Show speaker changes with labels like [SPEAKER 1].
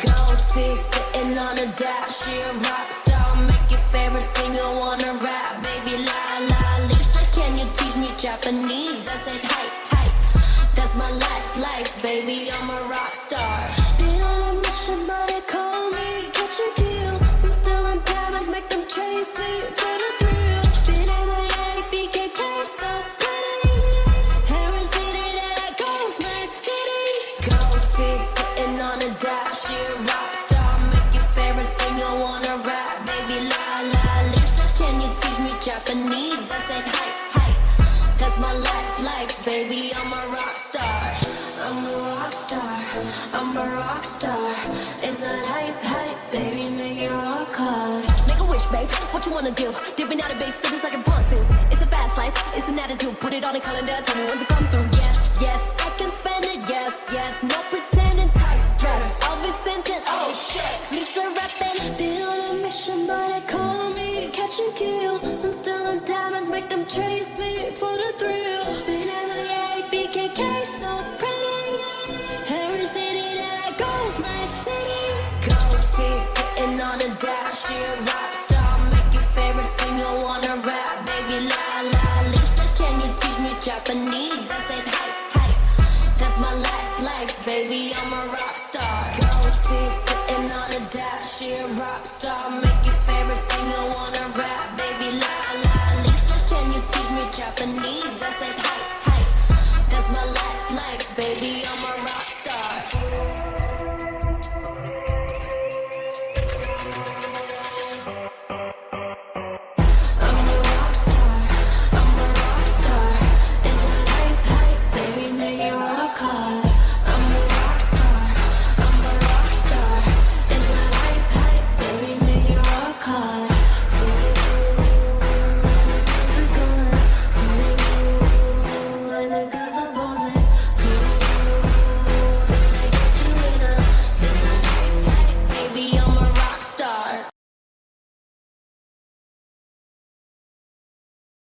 [SPEAKER 1] Gold teeth sitting on a dash. She a rock star, make your favorite singer wanna rap. Baby, la la, Lisa, can you teach me Japanese? I said, hi, hi, that's my life, baby, I'm a rock star. Been on a mission, but they call me catch and kill. I'm still in Paris, make them chase me for the thrill. Been MIA, BKK, so pretty. Every city that I go's my city. Gold teeth sitting on a dash. She a rock star, make your favorite singer wanna rap. Baby, la la, Lisa, can you teach me Japanese? I said, hi, hi, that's my life, baby, I'm a rock star. I'm a rock star, I'm a rock star. It's not hype, baby, make it rock hard. Make a wish, babe, what you wanna do? Dipping out of base cities like a pontoon. It's a fast life, it's an attitude. Put it on a calendar, tell me when to come through. Yes, yes, I can spend it, yes, yes. No pretending tight dress, I'll be sent it, oh shit. Mr. Rappin', been on a mission, but they call me catch and kill. I'm still in diamonds, make them chase me for the thrill. Been MIA, BKK, so pretty. Every city that I go's my city. Gold teeth sitting on a dash. She a rock star, make your favorite singer wanna rap. Baby, la la, Lisa, can you teach me Japanese? I said, hi, hi, that's my life, baby, I'm a rock star. Gold teeth sitting on a dash. She a rock star, make your favorite singer wanna rap. Baby, la la, Lisa, can you teach me Japanese? I said, hi, hi, that's my life, baby, I'm a rock star.